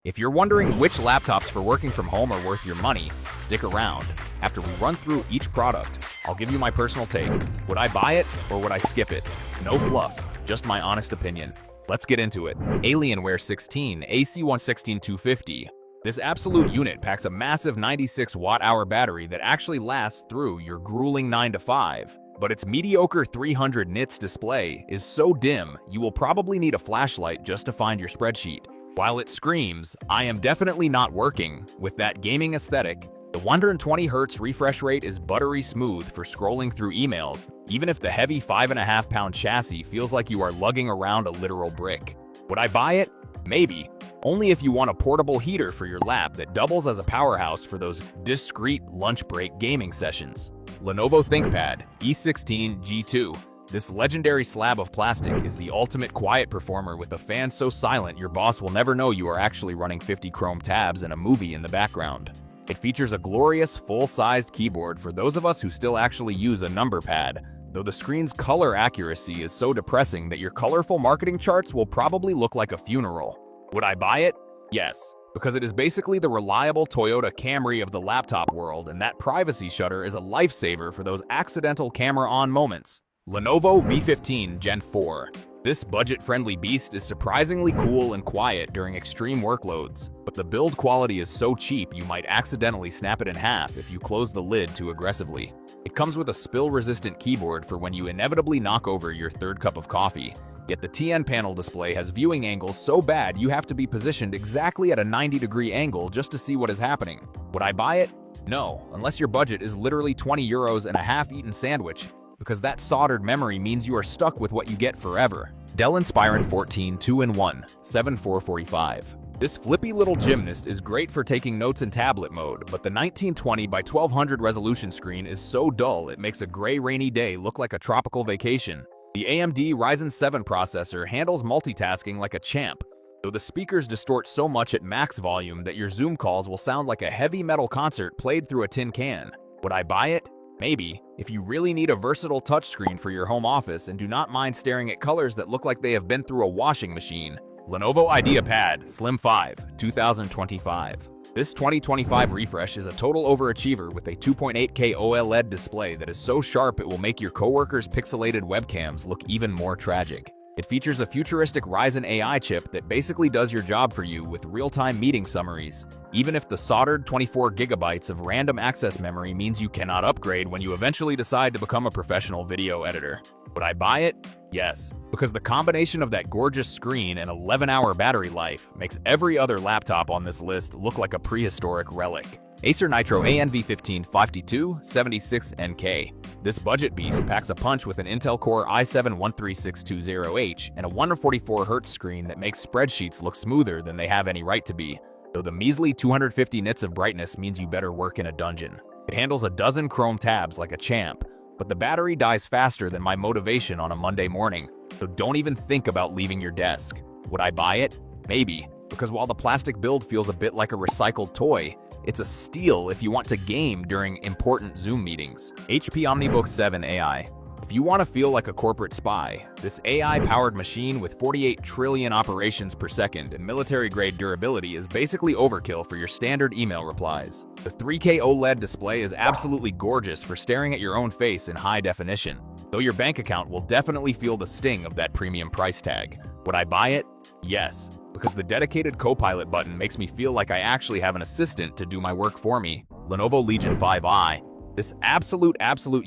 If you're wondering which laptops for working from home are worth your money, stick around. After we run through each product, I'll give you my personal take. Would I buy it or would I skip it? No fluff, just my honest opinion. Let's get into it. Alienware 16 AC116250. This absolute unit packs a massive 96 watt-hour battery that actually lasts through your grueling 9 to 5. But its mediocre 300 nits display is so dim, you will probably need a flashlight just to find your spreadsheet. While it screams, "I am definitely not working," with that gaming aesthetic, the 120Hz refresh rate is buttery smooth for scrolling through emails, even if the heavy 5.5-pound chassis feels like you are lugging around a literal brick. Would I buy it? Maybe. Only if you want a portable heater for your lap that doubles as a powerhouse for those discreet lunch break gaming sessions. Lenovo ThinkPad E16 G2. This legendary slab of plastic is the ultimate quiet performer with a fan so silent your boss will never know you are actually running 50 Chrome tabs and a movie in the background. It features a glorious full-sized keyboard for those of us who still actually use a number pad, though the screen's color accuracy is so depressing that your colorful marketing charts will probably look like a funeral. Would I buy it? Yes, because it is basically the reliable Toyota Camry of the laptop world, and that privacy shutter is a lifesaver for those accidental camera-on moments. Lenovo V15 Gen 4. This budget-friendly beast is surprisingly cool and quiet during extreme workloads, but the build quality is so cheap you might accidentally snap it in half if you close the lid too aggressively. It comes with a spill-resistant keyboard for when you inevitably knock over your third cup of coffee, yet the TN panel display has viewing angles so bad you have to be positioned exactly at a 90-degree angle just to see what is happening. Would I buy it? No, unless your budget is literally €20 and a half-eaten sandwich, because that soldered memory means you are stuck with what you get forever. Dell Inspiron 14 2-in-1 7445. This flippy little gymnast is great for taking notes in tablet mode, but the 1920 by 1200 resolution screen is so dull it makes a gray rainy day look like a tropical vacation. The AMD Ryzen 7 processor handles multitasking like a champ, though the speakers distort so much at max volume that your Zoom calls will sound like a heavy metal concert played through a tin can. Would I buy it? Maybe, if you really need a versatile touchscreen for your home office and do not mind staring at colors that look like they have been through a washing machine. Lenovo IdeaPad Slim 5 2025. This 2025 refresh is a total overachiever with a 2.8K OLED display that is so sharp it will make your coworkers' pixelated webcams look even more tragic. It features a futuristic Ryzen AI chip that basically does your job for you with real-time meeting summaries, even if the soldered 24 gigabytes of random access memory means you cannot upgrade when you eventually decide to become a professional video editor. Would I buy it? Yes, because the combination of that gorgeous screen and 11-hour battery life makes every other laptop on this list look like a prehistoric relic. Acer Nitro ANV15 5276NK. This budget beast packs a punch with an Intel Core i7-13620H and a 144Hz screen that makes spreadsheets look smoother than they have any right to be, though the measly 250 nits of brightness means you better work in a dungeon. It handles a dozen Chrome tabs like a champ, but the battery dies faster than my motivation on a Monday morning, so don't even think about leaving your desk. Would I buy it? Maybe, because while the plastic build feels a bit like a recycled toy, it's a steal if you want to game during important Zoom meetings. HP OmniBook 7 AI. If you want to feel like a corporate spy, this AI-powered machine with 48 trillion operations per second and military-grade durability is basically overkill for your standard email replies. The 3K OLED display is absolutely gorgeous for staring at your own face in high definition, though your bank account will definitely feel the sting of that premium price tag. Would I buy it? Yes, because the dedicated Copilot button makes me feel like I actually have an assistant to do my work for me. Lenovo Legion 5i. This absolute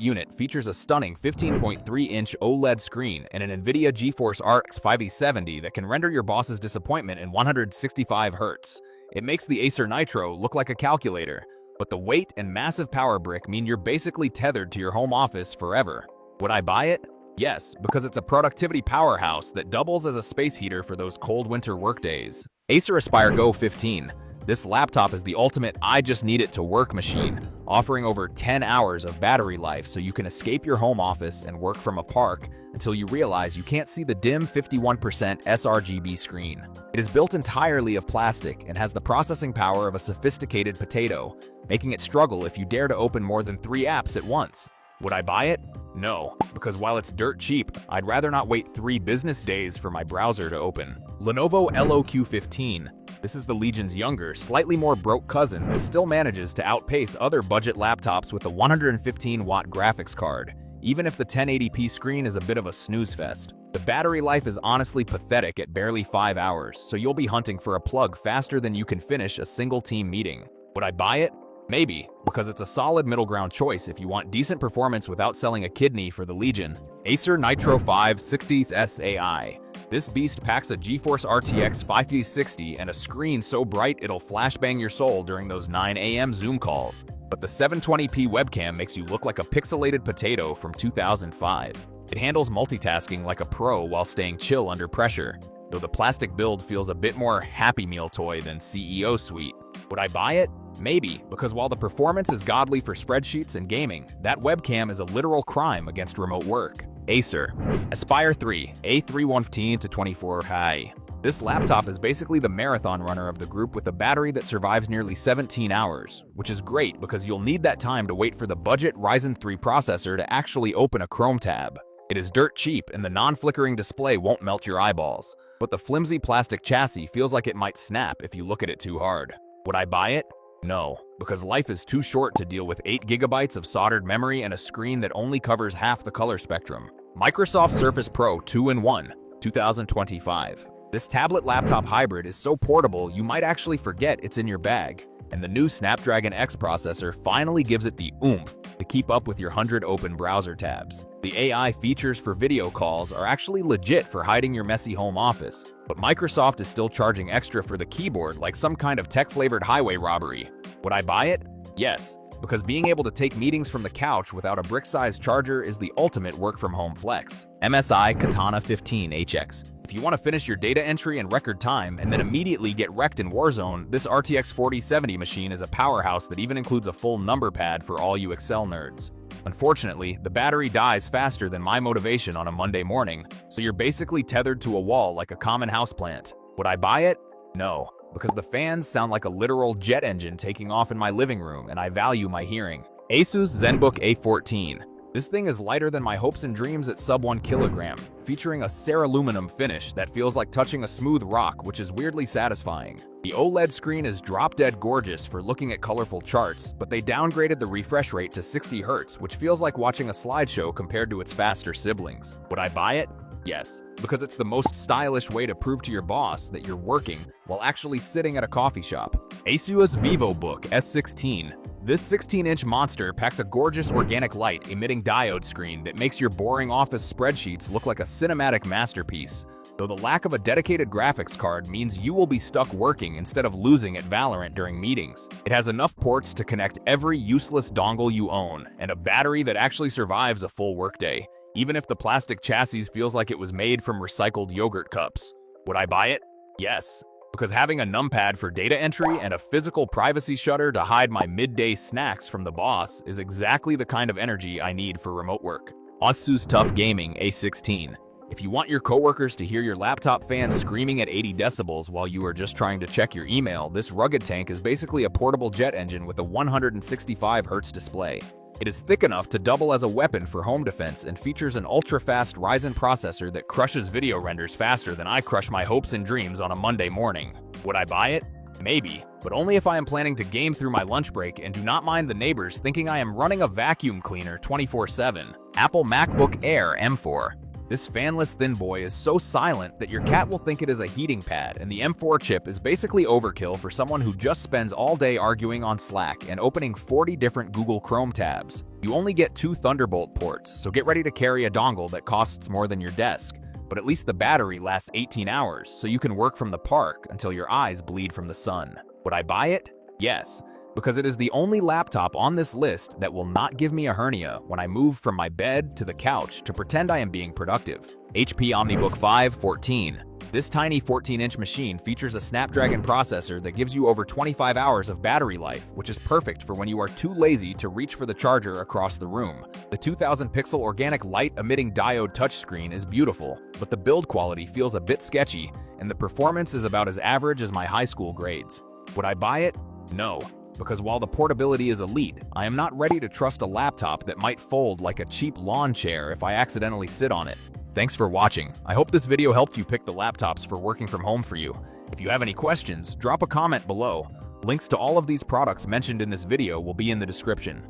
unit features a stunning 15.3-inch OLED screen and an NVIDIA GeForce RX 5e70 that can render your boss's disappointment in 165 Hz. It makes the Acer Nitro look like a calculator, but the weight and massive power brick mean you're basically tethered to your home office forever. Would I buy it? Yes, because it's a productivity powerhouse that doubles as a space heater for those cold winter workdays. Acer Aspire Go 15. This laptop is the ultimate I just need it to work machine, offering over 10 hours of battery life so you can escape your home office and work from a park until you realize you can't see the dim 51% sRGB screen. It is built entirely of plastic and has the processing power of a sophisticated potato, making it struggle if you dare to open more than 3 apps at once. Would I buy it? No, because while it's dirt cheap, I'd rather not wait 3 business days for my browser to open. Lenovo LOQ15. This is the Legion's younger, slightly more broke cousin that still manages to outpace other budget laptops with a 115-watt graphics card, even if the 1080p screen is a bit of a snooze fest. The battery life is honestly pathetic at barely 5 hours, so you'll be hunting for a plug faster than you can finish a single team meeting. Would I buy it? Maybe, because it's a solid middle ground choice if you want decent performance without selling a kidney for the Legion. Acer Nitro 560s AI. This beast packs a GeForce RTX 5060 and a screen so bright it'll flashbang your soul during those 9 a.m. Zoom calls. But the 720p webcam makes you look like a pixelated potato from 2005. It handles multitasking like a pro while staying chill under pressure, though the plastic build feels a bit more Happy Meal toy than CEO suite. Would I buy it? Maybe, because while the performance is godly for spreadsheets and gaming, that webcam is a literal crime against remote work. Acer Aspire 3 A3115-24 High. This laptop is basically the marathon runner of the group with a battery that survives nearly 17 hours, which is great because you'll need that time to wait for the budget Ryzen 3 processor to actually open a Chrome tab. It is dirt cheap and the non-flickering display won't melt your eyeballs, but the flimsy plastic chassis feels like it might snap if you look at it too hard. Would I buy it? No, because life is too short to deal with 8 GB of soldered memory and a screen that only covers half the color spectrum. Microsoft Surface Pro 2-in-1, 2025. This tablet laptop hybrid is so portable you might actually forget it's in your bag, and the new Snapdragon X processor finally gives it the oomph to keep up with your 100 open browser tabs. The AI features for video calls are actually legit for hiding your messy home office, but Microsoft is still charging extra for the keyboard like some kind of tech-flavored highway robbery. Would I buy it? Yes, because being able to take meetings from the couch without a brick-sized charger is the ultimate work-from-home flex. MSI Katana 15HX. If you want to finish your data entry in record time and then immediately get wrecked in Warzone, this RTX 4070 machine is a powerhouse that even includes a full number pad for all you Excel nerds. Unfortunately, the battery dies faster than my motivation on a Monday morning, so you're basically tethered to a wall like a common houseplant. Would I buy it? No, because the fans sound like a literal jet engine taking off in my living room and I value my hearing. Asus ZenBook A14. This thing is lighter than my hopes and dreams at sub 1 kilogram, featuring a ceraluminum finish that feels like touching a smooth rock, which is weirdly satisfying. The OLED screen is drop-dead gorgeous for looking at colorful charts, but they downgraded the refresh rate to 60 Hz, which feels like watching a slideshow compared to its faster siblings. Would I buy it? Yes, because it's the most stylish way to prove to your boss that you're working while actually sitting at a coffee shop. Asus VivoBook S16. This 16-inch monster packs a gorgeous organic light emitting diode screen that makes your boring office spreadsheets look like a cinematic masterpiece, though the lack of a dedicated graphics card means you will be stuck working instead of losing at Valorant during meetings. It has enough ports to connect every useless dongle you own, and a battery that actually survives a full workday, even if the plastic chassis feels like it was made from recycled yogurt cups. Would I buy it? Yes, because having a numpad for data entry and a physical privacy shutter to hide my midday snacks from the boss is exactly the kind of energy I need for remote work. Asus TUF Gaming A16. If you want your coworkers to hear your laptop fan screaming at 80 decibels while you are just trying to check your email, this rugged tank is basically a portable jet engine with a 165 Hz display. It is thick enough to double as a weapon for home defense and features an ultra-fast Ryzen processor that crushes video renders faster than I crush my hopes and dreams on a Monday morning. Would I buy it? Maybe, but only if I am planning to game through my lunch break and do not mind the neighbors thinking I am running a vacuum cleaner 24/7. Apple MacBook Air M4. This fanless thin boy is so silent that your cat will think it is a heating pad, and the M4 chip is basically overkill for someone who just spends all day arguing on Slack and opening 40 different Google Chrome tabs. You only get 2 Thunderbolt ports, so get ready to carry a dongle that costs more than your desk. But at least the battery lasts 18 hours, so you can work from the park until your eyes bleed from the sun. Would I buy it? Yes, because it is the only laptop on this list that will not give me a hernia when I move from my bed to the couch to pretend I am being productive. HP OmniBook 514. This tiny 14-inch machine features a Snapdragon processor that gives you over 25 hours of battery life, which is perfect for when you are too lazy to reach for the charger across the room. The 2000-pixel organic light-emitting diode touchscreen is beautiful, but the build quality feels a bit sketchy, and the performance is about as average as my high school grades. Would I buy it? No, because while the portability is elite, I am not ready to trust a laptop that might fold like a cheap lawn chair if I accidentally sit on it. Thanks for watching. I hope this video helped you pick the laptops for working from home for you. If you have any questions, drop a comment below. Links to all of these products mentioned in this video will be in the description.